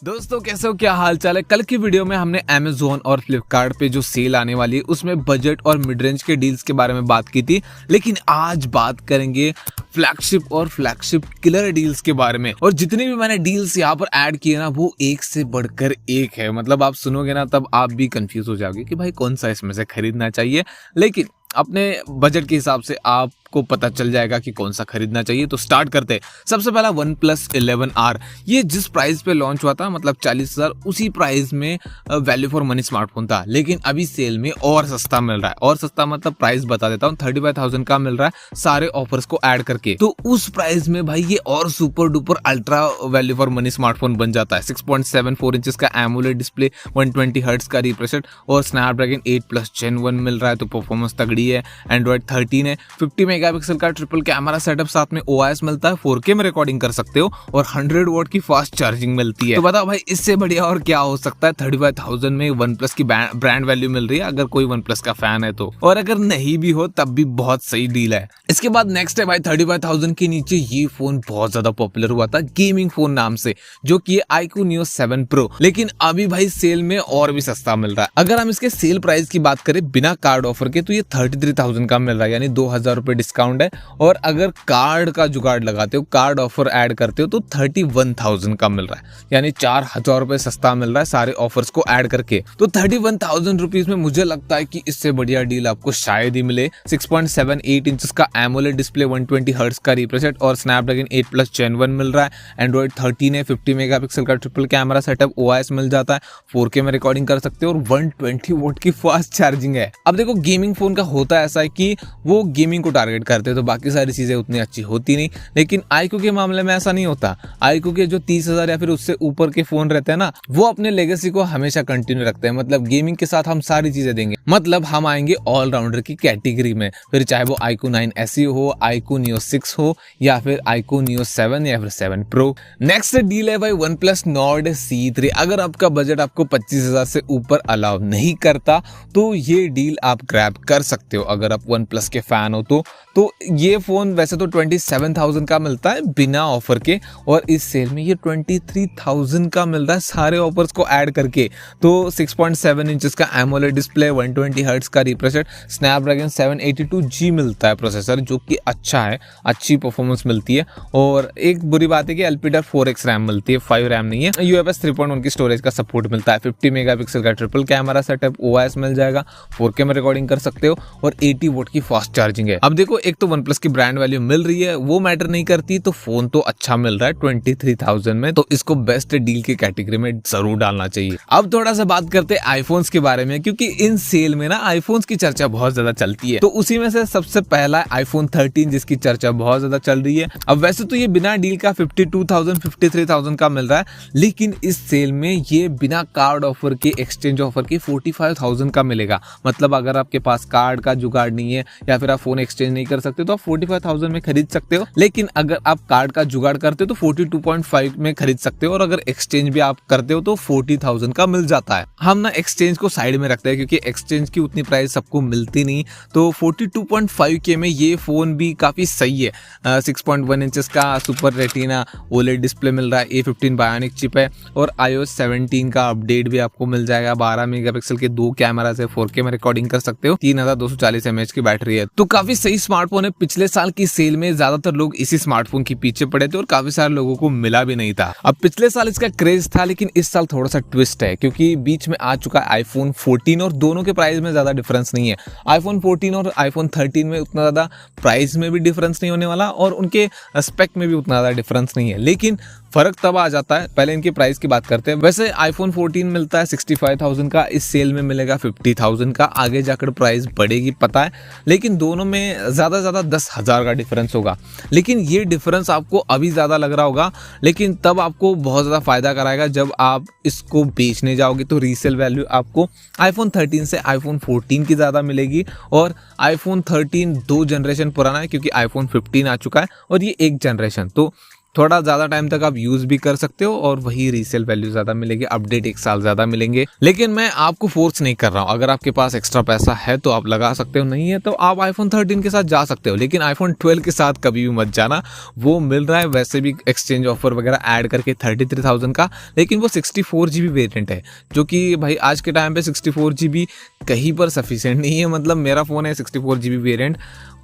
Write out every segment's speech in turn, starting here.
दोस्तों कैसे हो, क्या हाल चाल है। कल की वीडियो में हमने अमेज़न और फ्लिपकार्ट पे जो सेल आने वाली है उसमें बजट और मिड रेंज के डील्स के बारे में बात की थी, लेकिन आज बात करेंगे फ्लैगशिप और फ्लैगशिप किलर डील्स के बारे में। और जितनी भी मैंने डील्स यहाँ पर ऐड किए ना वो एक से बढ़कर एक है। मतलब आप सुनोगे ना तब आप भी कंफ्यूज हो जाओगे कि भाई कौन सा इसमें से खरीदना चाहिए, लेकिन अपने बजट के हिसाब से आपको पता चल जाएगा कि कौन सा खरीदना चाहिए। तो स्टार्ट करते हैं। सबसे पहला OnePlus 11R, ये जिस प्राइस पे लॉन्च हुआ था मतलब 40,000, उसी प्राइस में वैल्यू फॉर मनी स्मार्टफोन था, लेकिन अभी सेल में और सस्ता मिल रहा है। और सस्ता मतलब प्राइस बता देता हूँ, 35,000 का मिल रहा है सारे ऑफर्स को ऐड करके। तो उस प्राइस में भाई ये और super duper ultra value for money smartphone बन जाता है। 6.74 इंचेस का एमोलेड डिस्प्ले, 120 हर्ट्ज का रिफ्रेश रेट और स्नैपड्रैगन 8+ Gen 1 मिल रहा है, तो परफॉर्मेंस तगड़ी है। एंड्रॉइड 13 है, 50 मेगापिक्सल का ट्रिपल कैमरा सेटअप, साथ में OIS मिलता है, 4K में रिकॉर्डिंग कर सकते हो और 100 वॉट की फास्ट चार्जिंग मिलती है। तो बताओ भाई इससे बढ़िया और क्या हो सकता है। 35,000 में OnePlus की ब्रांड वैल्यू मिल रही है अगर कोई OnePlus का फैन है तो, और अगर नहीं भी हो तब भी बहुत सही डील है। इसके बाद नेक्स्ट है भाई 35,000 के नीचे ये फोन बहुत ज्यादा पॉपुलर हुआ था गेमिंग फोन नाम से, जो कि iQOO Neo 7 Pro, लेकिन अभी भाई सेल में और भी सस्ता मिल रहा है। अगर हम इसके सेल प्राइस की बात करें बिना कार्ड ऑफर के तो ये 33,000 का मिल रहा है, यानी 2,000 रुपए डिस्काउंट है। और अगर कार्ड का जुगाड़ लगाते हो, कार्ड ऑफर ऐड करते हो तो 31,000 का मिल रहा है, यानी 4,000 रुपए सस्ता मिल रहा है सारे ऑफर्स को ऐड करके। तो 31,000 रुपीज में मुझे लगता है कि इससे बढ़िया डील आपको शायद ही मिले। 6.78 इंचेस का एमोलेड डिस्प्ले, 120 हर्ट्ज का रिफ्रेश रेट और स्नैपड्रैगन 8+ Gen 1 मिल रहा है। एंड्रॉइड 13 है, 50 मेगापिक्सल का ट्रिपल कैमरा सेटअप, OIS मिल जाता है, 4K में रिकॉर्डिंग कर सकते हो और 120 वोट की फास्ट चार्जिंग है। अब देखो गेमिंग फोन का होता है ऐसा है कि वो गेमिंग को टारगेट करते हैं तो बाकी सारी चीजें उतनी अच्छी होती नहीं, लेकिन iQOO के मामले में ऐसा नहीं होता। iQOO के जो 30,000 या फिर उससे ऊपर के फोन रहते हैं ना, वो अपने लेगेसी को हमेशा कंटिन्यू रखते हैं। मतलब गेमिंग के साथ हम सारी चीजें देंगे, मतलब हम आएंगे ऑलराउंडर की कैटेगरी में, फिर चाहे वो iQOO 9 SE हो, iQOO Neo 6 हो या फिर iQOO Neo 7 या फिर 7 Pro। नेक्स्ट डील है भाई OnePlus Nord C3। अगर आपका बजट आपको 25,000 से ऊपर अलाउ नहीं करता तो ये डील आप ग्रैब कर सकते हो अगर आप OnePlus के फैन हो तो ये फोन वैसे तो 27,000 का मिलता है बिना ऑफर के, और इस सेल में ये 23,000 का मिल रहा है सारे ऑफर्स को ऐड करके। तो 6.7 इंचेस का एमोलेड डिस्प्ले, 120 हर्ट्ज का रिफ्रेश रेट, स्नैपड्रैगन 782G मिलता है प्रोसेसर, जो कि अच्छा है, अच्छी परफॉर्मेंस मिलती है। और एक बुरी बात है कि LPDDR4X रैम मिलती है, 5 रैम नहीं है। UFS 3.1 की स्टोरेज का सपोर्ट मिलता है, 50 मेगापिक्सल का ट्रिपल कैमरा सेटअप, OIS मिल जाएगा, 4K में रिकॉर्डिंग कर सकते हो और 80 वोट की फास्ट चार्जिंग है। अब देखो एक तो OnePlus की ब्रांड वैल्यू मिल रही है, वो मैटर नहीं करती, तो फोन तो अच्छा मिल रहा है 23,000 में, तो इसको बेस्ट डील की कैटेगरी में जरूर डालना चाहिए। अब थोड़ा सा बात करते हैं आईफोन्स के बारे में, क्योंकि इन सेल में ना आईफोन्स की चर्चा बहुत ज्यादा चलती है। तो उसी में से सबसे पहला है iPhone 13, जिसकी चर्चा बहुत ज्यादा चल रही है। अब वैसे तो ये बिना डील का 52,000 53,000 का मिल रहा है, लेकिन इस सेल में ये बिना कार्ड ऑफर के, एक्सचेंज ऑफर के 45,000 का मिलेगा। मतलब अगर आपके पास कार्ड का जुगाड़ नहीं है या फिर आप फोन एक्सचेंज नहीं कर सकते तो आप 45,000 में खरीद सकते हो, लेकिन अगर आप कार्ड का जुगाड़ करते हो तो 42.5 में खरीद सकते हो, और अगर एक्सचेंज भी आप करते हो तो 40,000 का मिल जाता है। हम ना एक्सचेंज को साइड में रखते हैं क्योंकि एक्सचेंज की उतनी प्राइस सबको मिलती नहीं, तो 42.5K में ये फोन भी काफी सही है। 6.1 इंचेस का सुपर रेटिना OLED डिस्प्ले मिल रहा है, A15 बायोनिक चिप है और iOS 17 का अपडेट भी आपको मिल जाएगा। 12 मेगापिक्सल के 2 कैमरा से 4K में रिकॉर्डिंग कर सकते हो, 3240 mAh की बैटरी है, तो काफी सही स्मार्टफोन है। पिछले साल की सेल में ज्यादातर लोग इसी स्मार्टफोन के पीछे पड़े थे और काफी सारे लोगों को मिला भी नहीं था। अब पिछले साल इसका क्रेज था, लेकिन इस साल थोड़ा सा ट्विस्ट है क्योंकि बीच में आ चुका है iPhone 14 और दोनों के प्राइस में ज्यादा डिफरेंस नहीं है। iPhone 14 और iPhone 13 में उतना ज्यादा प्राइस में भी डिफरेंस नहीं होने वाला और उनके स्पेक में भी उतना ज्यादा डिफरेंस नहीं है, लेकिन फर्क तब आ जाता है। पहले इनकी प्राइस की बात करते हैं। वैसे iPhone 14 मिलता है 65,000 का, इस सेल में मिलेगा 50,000 का, आगे जाकर प्राइस बढ़ेगी पता है, लेकिन दोनों में ज्यादा 10,000 का डिफरेंस होगा। लेकिन ये डिफरेंस आपको अभी ज्यादा लग रहा होगा, लेकिन तब आपको बहुत ज्यादा फायदा कराएगा जब आप इसको बेचने जाओगे तो रीसेल वैल्यू आपको iPhone 13 से iPhone 14 की ज्यादा मिलेगी। और iPhone 13 2 जनरेशन पुराना है क्योंकि iPhone 15 आ चुका है और ये 1 जनरेशन, तो थोड़ा ज्यादा टाइम तक आप यूज भी कर सकते हो और वही रीसेल वैल्यू ज्यादा मिलेगी, अपडेट 1 साल ज्यादा मिलेंगे। लेकिन मैं आपको फोर्स नहीं कर रहा हूँ, अगर आपके पास एक्स्ट्रा पैसा है तो आप लगा सकते हो, नहीं है तो आप आईफोन 13 के साथ जा सकते हो। लेकिन आईफोन 12 के साथ कभी भी मत जाना, वो मिल रहा है वैसे भी एक्सचेंज ऑफर वगैरह ऐड करके 33,000 का, लेकिन वो 64 GB वेरिएंट है, जो कि भाई आज के टाइम पे 64 GB कहीं पर सफिशिएंट नहीं है। मतलब मेरा फोन है 64 GB वेरिएंट,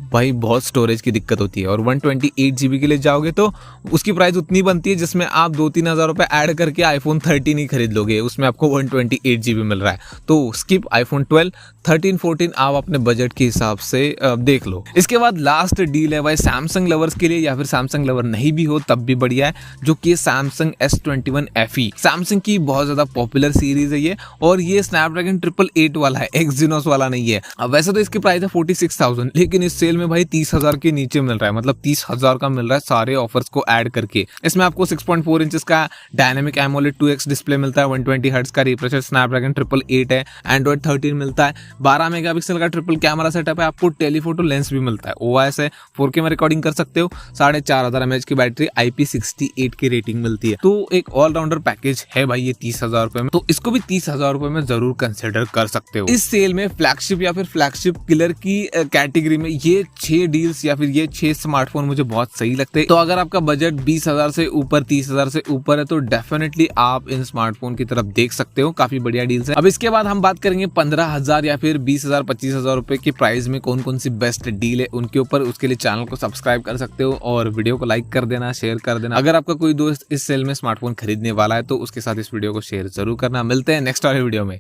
भाई बहुत स्टोरेज की दिक्कत होती है। और 128 GB के लिए जाओगे तो उसकी प्राइस उतनी बनती है जिसमें आप 2-3 हज़ार रुपए ऐड करके आईफोन 13 ही खरीद लोगे, उसमें आपको 128 GB मिल रहा है। तो स्किप आईफोन 12, 13, 14 आप अपने बजट के हिसाब से देख लो। इसके बाद लास्ट डील है भाई सैमसंग लवर्स के लिए, या फिर सैमसंग लवर नहीं भी हो तब भी बढ़िया है, जो कि सैमसंग S21 FE। सैमसंग की बहुत ज्यादा पॉपुलर सीरीज है ये, और ये स्नैपड्रैगन 888 वाला है, एक्सिनोस वाला नहीं है। अब वैसे तो इसकी प्राइस है 46,000, लेकिन इस सेल में भाई 30,000 के नीचे मिल रहा है, मतलब 30,000 का मिल रहा है सारे ऑफर्स को ऐड करके। इसमें आपको 6.4 इंचेस का डायनेमिक एमोलेड 2x डिस्प्ले मिलता है, 120 हर्ट्ज का रिफ्रेश रेट, स्नैपड्रैगन 888 है, एंड्रॉइड 13 मिलता है, 12 मेगापिक्सल का ट्रिपल कैमरा सेटअप है, आपको टेलीफोटो लेंस भी मिलता है, OIS है, 4K में रिकॉर्डिंग कर सकते हो, 4500 mAh की बैटरी, IP68 की रेटिंग मिलती है। तो एक ऑलराउंडर पैकेज है भाई ये 30,000 रुपए में, तो इसको भी 30,000 रुपए में जरूर कंसिडर कर सकते हो। इस सेल में फ्लैगशिप या फिर फ्लैगशिप किलर की कैटेगरी में ये 6 डील्स या फिर ये 6 स्मार्टफोन मुझे बहुत सही लगते हैं। तो अगर आपका बजट 20,000 से ऊपर, 30,000 से ऊपर है तो डेफिनेटली आप इन स्मार्टफोन की तरफ देख सकते हो, काफी बढ़िया डील्स है। अब इसके बाद हम बात करेंगे 15,000 या फिर 20,000, 25,000 रुपए की प्राइस में कौन कौन सी बेस्ट डील है उनके ऊपर। उसके लिए चैनल को सब्सक्राइब कर सकते हो और वीडियो को लाइक कर देना, शेयर कर देना। अगर आपका कोई दोस्त इस सेल में स्मार्टफोन खरीदने वाला है तो उसके साथ इस वीडियो को शेयर जरूर करना। मिलते हैं नेक्स्ट वाले वीडियो में।